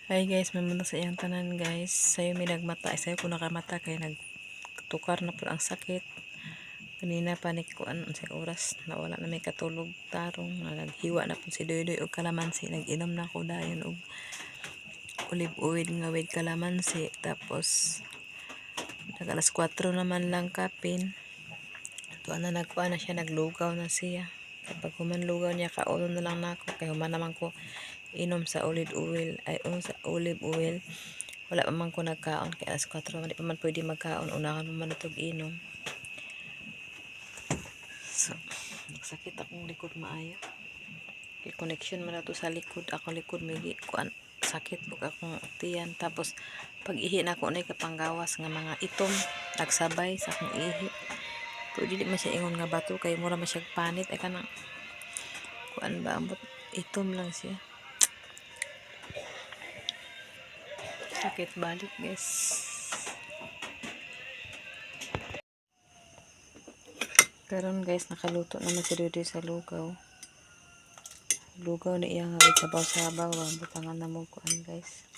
Hi guys, may muna sa iyang tanan guys. Sayo may nagmata, sayo ko nakamata kay nagtukar na po ang sakit. Kanina panik ko sa oras nawala na may katulog tarong na naghiwa na po si Doydoy og kalamansi. Nag-inom na ko dayon og olive oil nga with kalamansi. Tapos nag alas 4 naman lang kapin. Tuwa na nagkuha na siya, naglugaw na siya. Kapag humanlugaw niya, kauno na lang na ako. Kaya human naman ko inom sa olive oil. Wala pa man ko nagkaon. Kaya alas 4 man, di pa man pwede magkaon. Unahan mo man itong inom. So, nagsakit akong likod maayo. Kaya connection man na to sa likod. Ako likod, may kuan sakit po akong tiyan. Tapos, pag ihi na ako na kapanggawas nga mga itom. Nagsabay sa akong ihi. Pero di man siya ingon nga bato. Kaya mura man siya panit. Ay ka na, kuan ba, ambot, itom lang siya. Sakit balik guys. Karon guys, nakaluto naman si Dodoy sa lugaw. Lugaw na iya nga sabaw-sabaw. Butangan na mo kuan guys.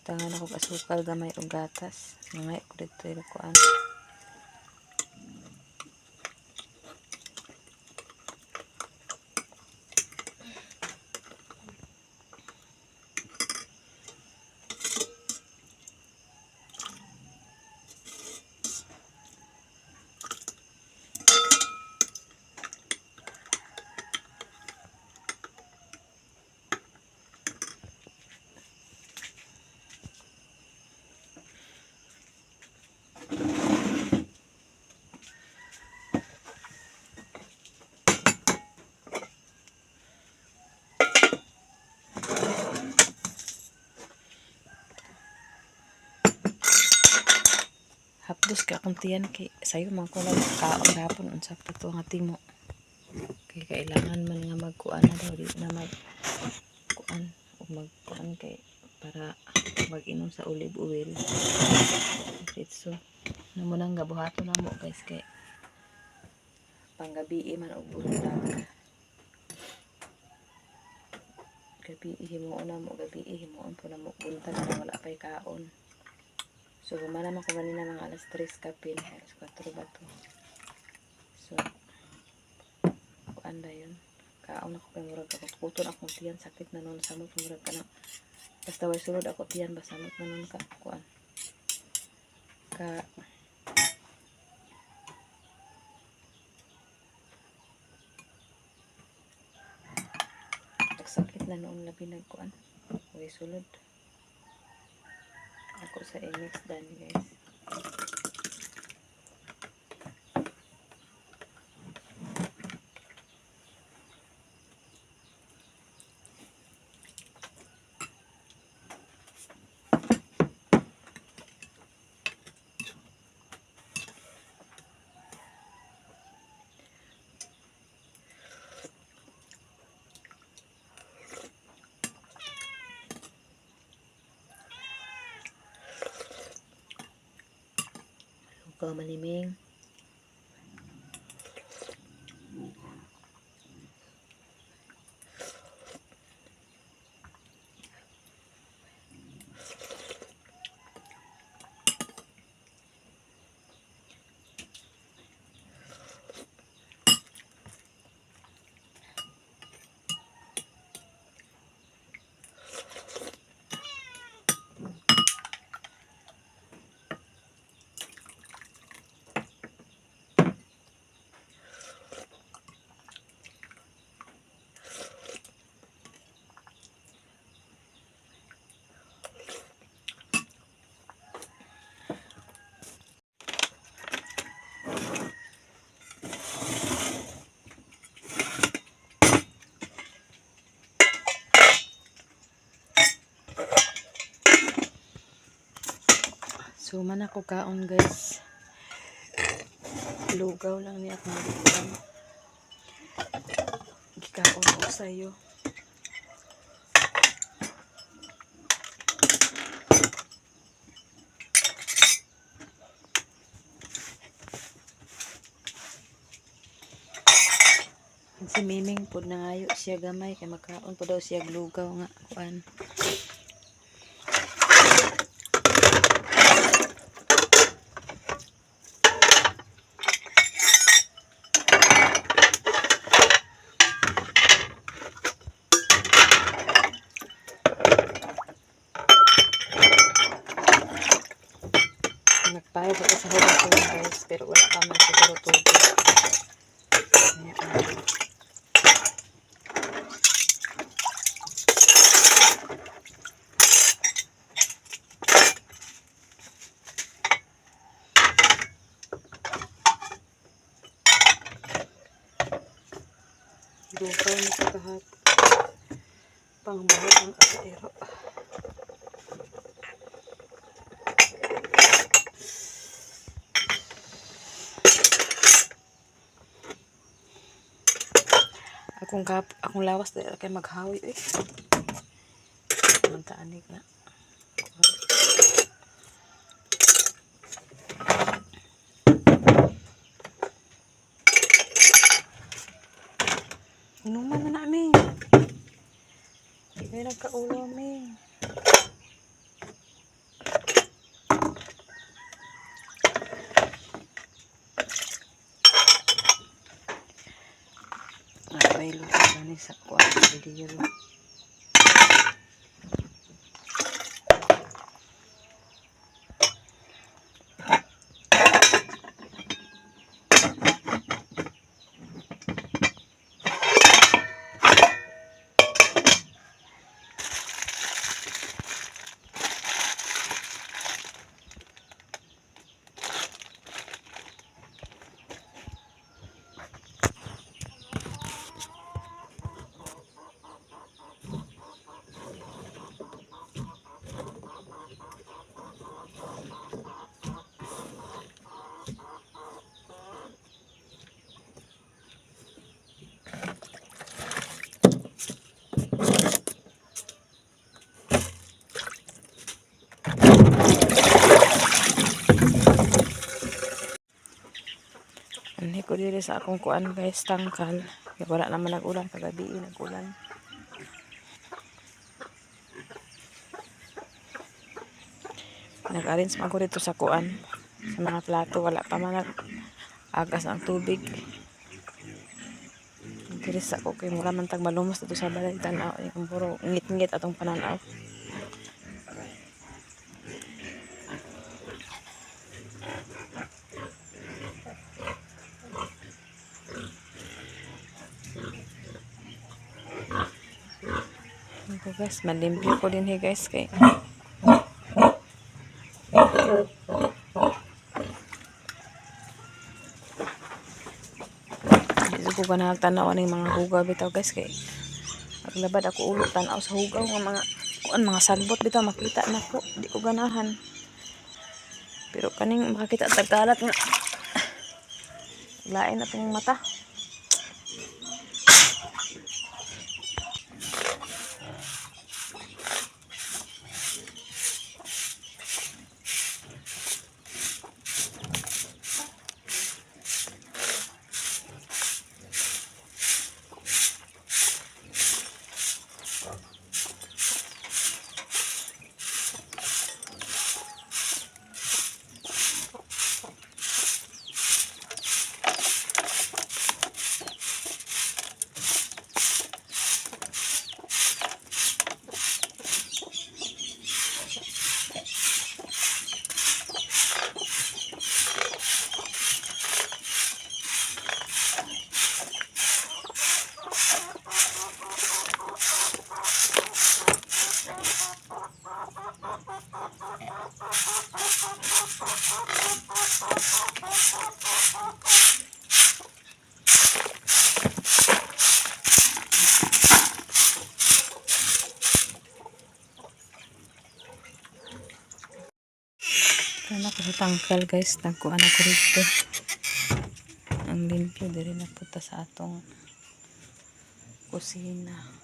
Butangan ako asukal gamay o gatas. Nangay ko dito yung kuan. Hapdos ka akong tiyan kay sayo man ko lang kaon hapon unsa pa to nga timo. Kay kailangan man nga magkuan na daw di na magkuan o magkuan kay para mag-inom sa olive oil. So, namo nang gabuhato na mo guys kay panggabi man og buntag. Gabi himuon na mo, gabi himuon po na mo buntag na wala pay kaon. So, humana man ko ganina mga alas 3 kapin. Alas 4 ba to? So, kuan da yun. Kaon ako kay murag ako. Kuton akong tiyan. Sakit na nun. Samot murag ka na. Basta way sulod ako tiyan. Basta samot na nun ka. Kuan. Sakit na noon labi nagkuan. Way sulod. Ako sa MX dan guys. Lugaw maliming. So, man ako kaon guys. Lugaw lang ni ako magkuhan. Gikaon ko sa'yo. Si Miming po nangayo siya gamay. Kaya magkaon po daw siya lugaw nga kuan. Para sa hugas ko lang guys, pero wala pa man siguro tubig. Ayan. Dugay na sa kahat. Pangbuhat ng asero. Akong lawas dahil kay maghawi eh. Mantaanig na. Inuman na namin. May nagkaulo amin. May luto na sa kuwan sa video. Ani ko diri sa akong kuan guys, tangkal. Kaya wala naman nag-ulan kagabi, nag-ulan. Nag-arrange man ko dito sa kuan. Sa mga plato, wala pa man nag-agas ang tubig. Diri sa ako kay mura man tag malumos dito sa balay tanaw, yung puro ngit-ngit atong pananaw. Okay guys, malimpyo ko din guys kay dito ko ba nagtanaw ng mga hugaw bitaw guys kay paglabad ako ulo tanaw sa hugaw ng mga kuan, mga salbot bitaw makita na ko, di ko ganahan. Pero kaning makakita tagkalat nga lain atong mata. Ano ko sa tangkal guys, nagkuhan ako dito. Ang limpyo diri na punta sa atong kusina.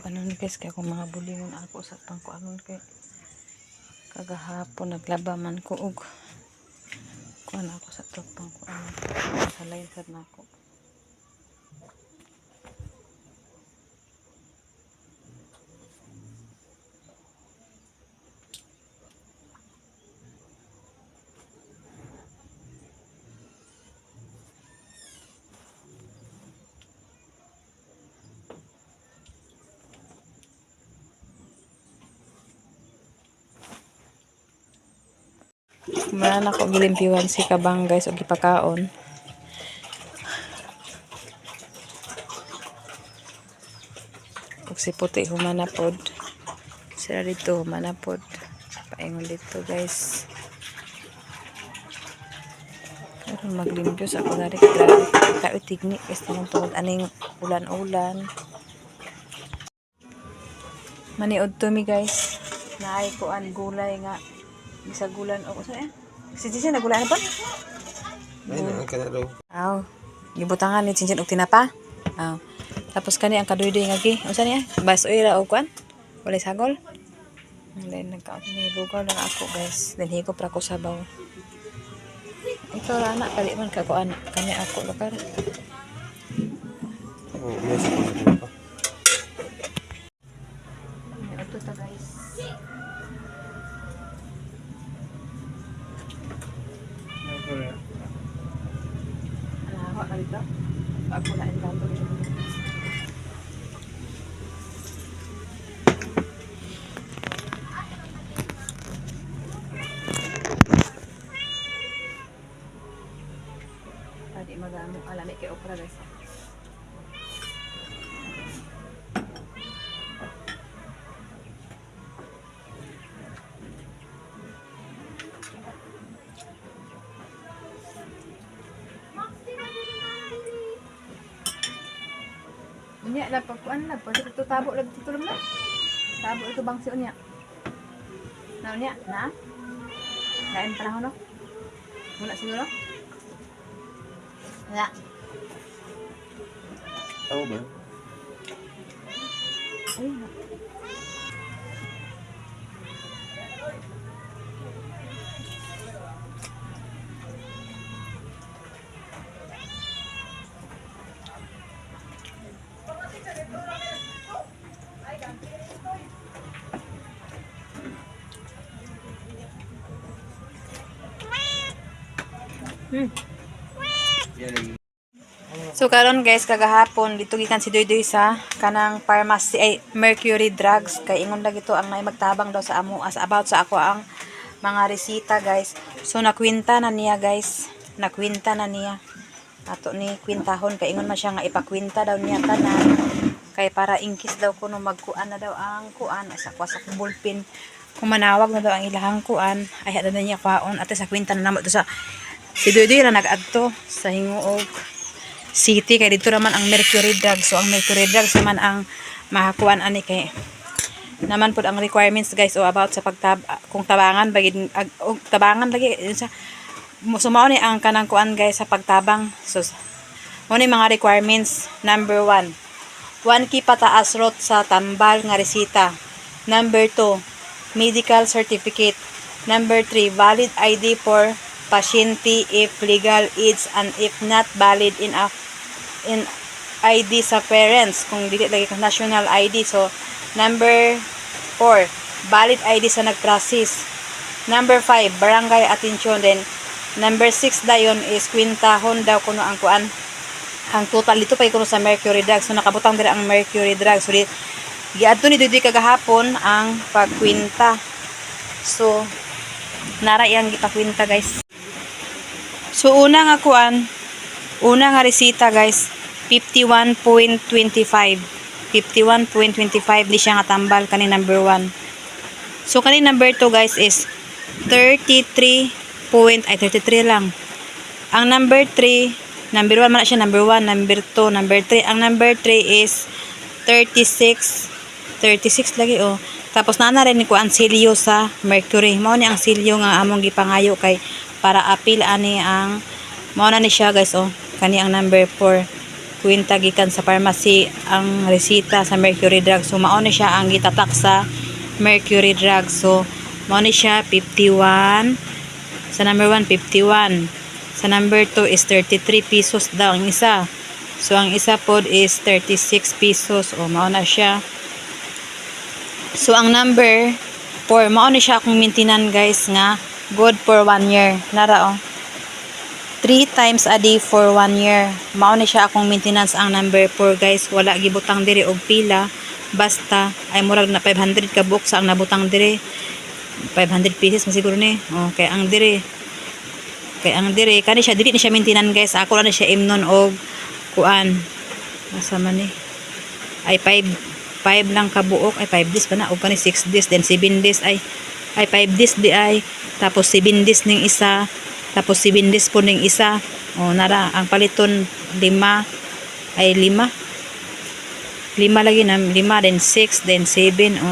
anon guys kay kung mga bulingon ako sa pangkuanon kay kagahapon naglaba man ko og kuan ako sa to pangkuanon sa line sad nako. Kumanan ako gilimpiwan si kabang guys og gipakaon. Ug si puti humanapod. Sira dito humanapod. Paingon dito guys. Pero maglimpyo sa ako dari ka tigni guys tungod aning ulan-ulan. Maniod to mi guys. Naay kuan gulay nga gisagulan o sa si Cincin nagulay na pa? Ay na kana daw. Aw, gibutangan ni Cincin og tinapa. Aw. Tapos kani ang kaduy-duy nga gi. Unsa niya? Basoy ra og kuan? Walay sagol. Then nagkaon ni lugaw lang ako guys. Then higop ra ko sabaw. Ito ra na kali man ka kuan kani ako lugar. Oh, yes ko pa. Ito ta guys. Alawa ka dito. Ako na ang dato dito. Tadi magamo alami kay okra guys. Unya la pagkuan la pwede ito tabo lagi tutulong na. Tabo ito bangsi unya. Na unya na. Kain panahon no. Muna siguro. Ya. Tao ba? Ay. So karon guys kagahapon dito gikan si Doydoy sa kanang pharmacy ay Mercury Drugs kay ingon lagi to ang magtabang daw sa amo as about sa ako ang mga resita guys. So nakwinta na niya guys. Nakwinta na niya. Ato ni kwintahon kay ingon man siya nga ipakwinta daw niya tanan kay para inkis daw kuno magkuan na daw ang kuan sa kwasa ballpen. Kung manawag na daw ang ilahang kuan ay hada na niya kwaon at sa kwinta na namo to sa si Doydoy ra nag-adto sa Hinguog City kay dito naman ang Mercury Drugs. So ang Mercury Drugs naman ang mahakuan ani kay naman pud ang requirements guys o about sa kung tabangan bagid tabangan lagi sa sumao ni ang kanang kuan guys sa pagtabang. So mo ni mga requirements. Number 1 ki pataas rot sa tambal nga resita. Number 2 medical certificate. Number 3 valid ID for pasyente if legal age and if not valid in ID sa parents kung dili lagi ka national ID. So number 4 valid ID sa nagprasis. Number 5 barangay atensyon. Then number 6 dayon is kwintahon daw kuno ang kuan ang total dito pay kuno sa Mercury Drugs. So nakabutang dira ang Mercury Drugs. So giadto ni Doydoy kagahapon ang pagkwinta. So nara iyang gipakwinta guys. So una nga kuan, una nga resita guys, 51.25. 51.25 di siya nga tambal kani number 1. So kani number 2 guys is 33 lang. Ang number 3, number 1 man siya, number 1, number 2, number 3. Ang number 3 is 36 lagi oh. Tapos naa na rin ko ang silyo sa Mercury. Mao ni ang silyo nga among gipangayo kay para apil ani ang mao na ni siya guys oh. Kani ang number 4 kwenta gikan sa pharmacy ang resita sa Mercury Drug. So mao ni siya ang gitatak sa Mercury Drug. So mao ni siya 51. Sa number 1 51. Sa number 2 is 33 pesos daw ang isa. So ang isa pod is 36 pesos. O mao na siya. So ang number 4 mao ni siya akong maintenance guys nga good for 1 year. Nara oh. 3 times a day for 1 year. Mao ni siya akong maintenance ang number 4 guys. Wala gibutang diri og pila. Basta ay murag na 500 ka book sa ang nabutang diri. 500 pieces masiguro ni. Oh, kay ang diri kani siya dili ni siya maintenance guys. Ako ra ni siya imnon og kuan. Asa man ni? Ay 5 lang ka buok. Ay 5 days pa na og kani 6 days then 7 days ay 5 days di ay tapos 7 days ning isa. Tapos 7 days po ning isa. O, nara, ang paliton 5 ay 5. 5 lagi na, 5, then 6, then 7. O,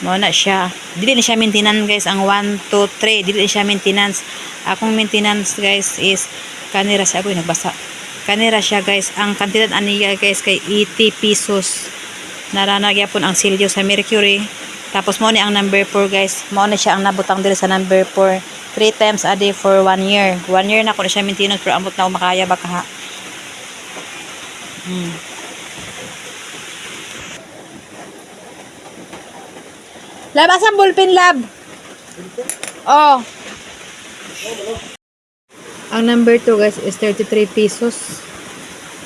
mo na siya. Dili na siya maintenance guys. Ang 1, 2, 3. Dili na siya maintenance. Akong maintenance guys is, kanira siya. Ako yung nagbasa. Kanira siya guys. Ang kantidad aniya guys kay 80 pesos. Nara, nagyapon ang silyo sa Mercury. Tapos mo ni ang number 4 guys. Mo na siya ang nabutang dili sa number 4. 3 times a day for 1 year. 1 year na ko na siya maintenance pero ambot na ako makaya baka ha. Lab, asang ballpen lab? Oh. Ang number 2 guys is 33 pesos.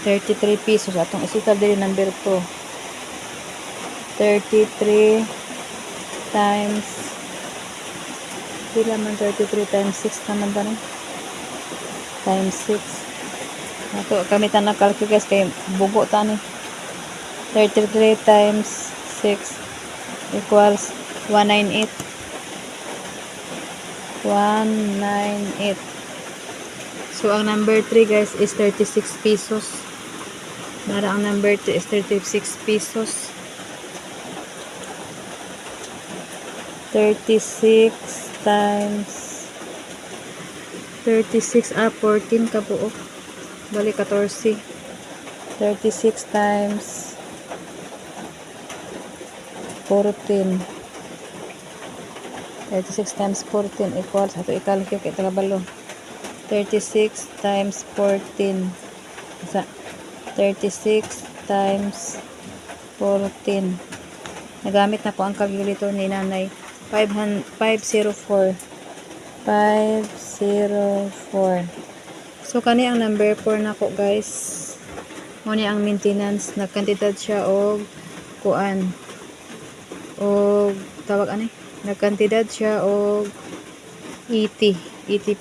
33 pesos. Atong isita dili number 2. 33 times pila man 33 times 6 naman ba times 6 nato kami tanang calculate guys kay bugo tani 33 times 6 equals 198 so ang number 3 guys is 36 pesos nara ang number 2 is 36 pesos 36 times 36 14 ka buok bali 14 36 times 14 36 times 14 equals ato i-calculate kay tagabalo 36 times 14 sa 36 times 14 nagamit na po ang calculator ni nanay 504 so kani ang number 4 nako guys mo ni ang maintenance nagkantidad siya og kuan og tawag ani nagkantidad siya og 80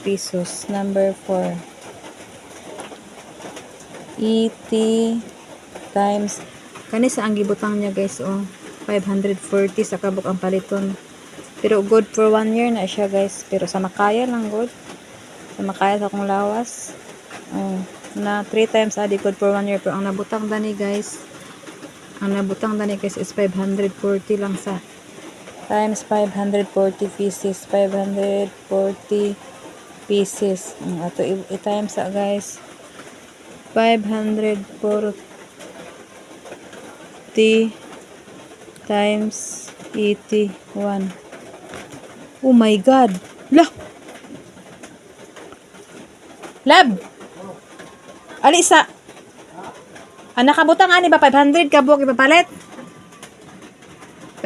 pesos number 4 80 times kani sa ang gibutang niya guys 540 sa kabuk ang paliton. Pero good for 1 year na siya guys. Pero sa makaya lang good. Sa makaya sa akong lawas. Na 3 times adi good for 1 year. Pero ang nabutang dani guys. Ang nabutang dani guys is 540 lang sa. Times 540 pieces. 540 pieces. Ato i-times sa guys. 540 times 81. Oh my God. Lah. Lab. Alisa. Ang nakabutang ani ba 500 ka buok ipapalit?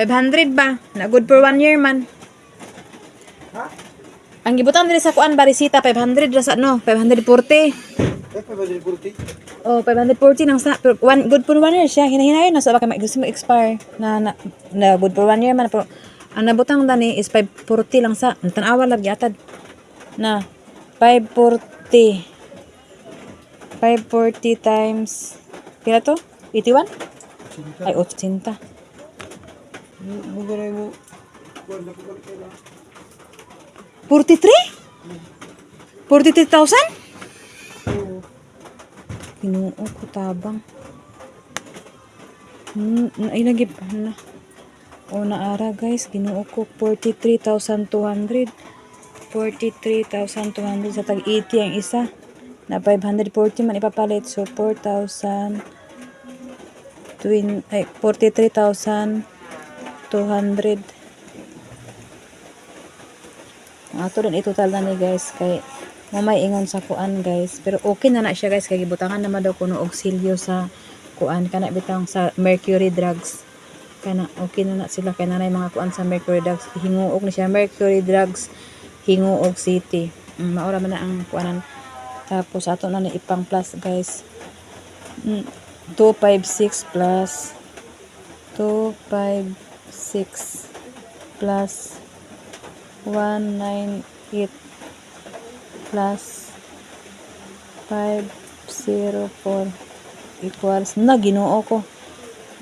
500 ba? Na good for 1 year man. Ha? Ang gibutang diri sa kuan barisita 500 ra sa no, 540. 540. Oh, 540 nang sa pero good for 1 year siya. Hinahinayon na sa baka gusto mo expire na good for 1 year man pero ang nabutang dani is 540 lang sa. Tanawa lang yatad. Na 540 times pila to? 81? Ay 80. 43? 43,000? Kinuo ko tabang. Ay lagi pa na. O naara guys, ginuo ko 43,200. 43,200 sa tag 80 ang isa. na 540 man ipapalit, so 43,200. Ato rin itotal na ni guys kay mamay ingon sa kuan guys, pero okay na siya guys kay gibutangan naman daw kuno og silyo sa kuan kana bitang sa Mercury Drugs. Kana okay na sila kay nanay mga kuan sa Mercury Drugs, hinguog na siya Mercury Drugs Hinguog City. Maura man na ang kuanan. Tapos ato na ni ipang plus guys. 256 plus 256 plus 198 plus 504 equals na Ginoo ko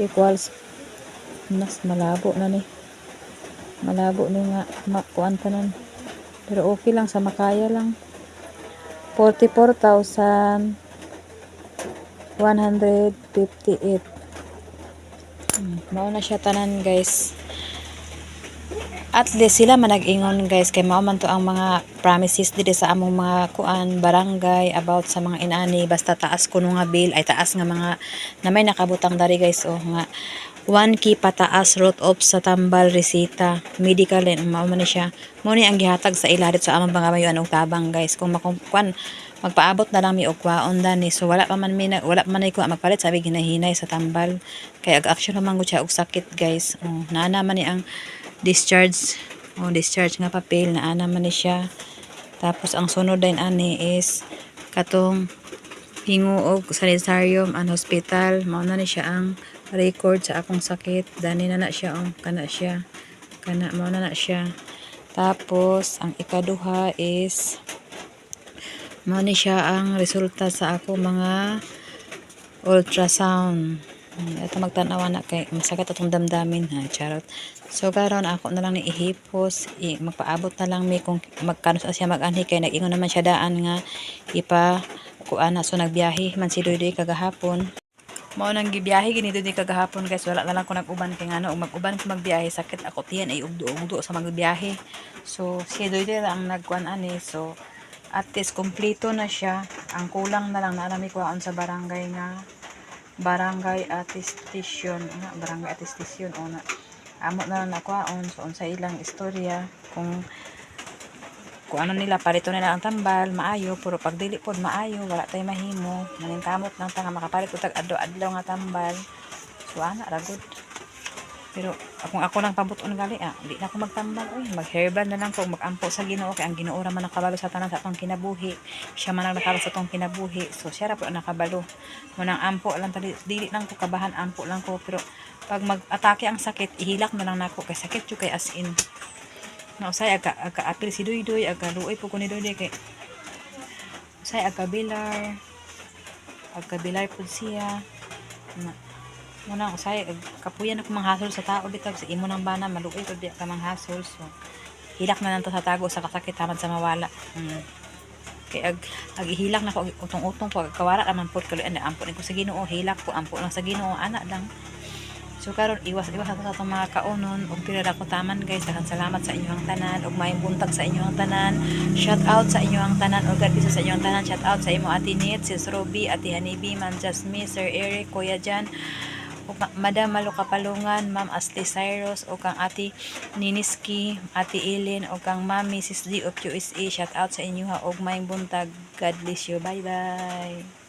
equals mas malabo na ni nga makuan tanan, pero okay lang sa makaya lang. 44,158. Mao na siya tanan guys. At least sila manag-ingon guys kay mao man to ang mga promises dito sa among mga kuan barangay about sa mga inani, basta taas kuno nga bill ay taas nga mga na may nakabutang dari guys nga 1K pataas wrote off sa tambal resita medical din mao man siya. Mo ni ang gihatag sa ila dito sa among mga mayon og tabang guys kung makuan magpaabot na lang mi og kwaon dani, so wala pa man ko magpalit sabi ginahinay sa tambal kay ag-action naman ko siya og sakit guys. Naana man ni ang discharge nga papel na ana man ni siya. Tapos ang sunod din ani is katong hinguog sanitarium and hospital, mao na ni siya ang record sa akong sakit dani na siya kana mao na siya. Tapos ang ikaduha is mao ni siya ang resulta sa ako mga ultrasound. Ito magtanawa na kay masakit atong damdamin charot. So karon ako na lang ni ihipos, magpaabot na lang mi kung magkano siya mag-anhi kay nag-ingon naman siya daan nga kuana, so nagbiyahe man si Doydoy kagahapon. Mao nang gibiyahe gini Doydoy kagahapon guys, wala na lang ko nag-uban kay ngano mag-uban ko magbiyahe sakit ako tiyan ay ugdo sa magbiyahe. So si Doydoy lang ang nagkuan ani, so at least kompleto na siya. Ang kulang na lang na alami ko sa barangay attestation o na amo na lang nakuhaon so sa ilang istorya kung ano nila parito nila ang tambal maayo, pero pag dili pod maayo wala tay mahimo, maningkamot lang ta nga makapalit og adlaw nga tambal, so ana ra good. Pero kung ako lang pabuton gali di na ako magtambal mag-herbal na lang ko, mag-ampo sa Ginoo kay ang Ginoo ra man nakabalo sa tanan sa atong kinabuhi, siya man ang nakabalo sa atong kinabuhi, so siya ra po ang nakabalo. Munang ampo lang dili lang ko kabahan, ampo lang ko, pero pag mag-atake ang sakit ihilak na lang nako kay sakit jud kay as in. Usay aga-apil si Doydoy, aga-luoy po ko ni Doydoy kay usay aga-bilar po siya. Muna usay kapuyan ako manghasol sa tao bitaw sa imo nang bana maluoy ko di ka manghasol, so hilak na lang to sa tago sa kasakit tamad sa mawala. Kay ihilak na ko utong-utong ko kawara naman pod kaluan na ampo ni ko sa Ginoo, hilak ko ampo lang sa Ginoo ana lang. So karon iwas ato sa itong mga kaunon ug pila ko taman guys. Daghang salamat sa inyong tanan ug maayong buntag sa inyong tanan. Shout out sa inyong tanan ug God bless sa inyong tanan. Shout out sa imo Ate Nit, Sis Ruby, Ate Hanibi, Ma'am Jasmine, Sir Eric, Kuya Jan, Madam Malu Kapalungan, Ma'am Asti Cyrus, o kang Ate Niniski, Ate Eileen, o kang Ma'am Mrs. D of USA. Shout out sa inyo ha, og maayong buntag. God bless you. Bye bye.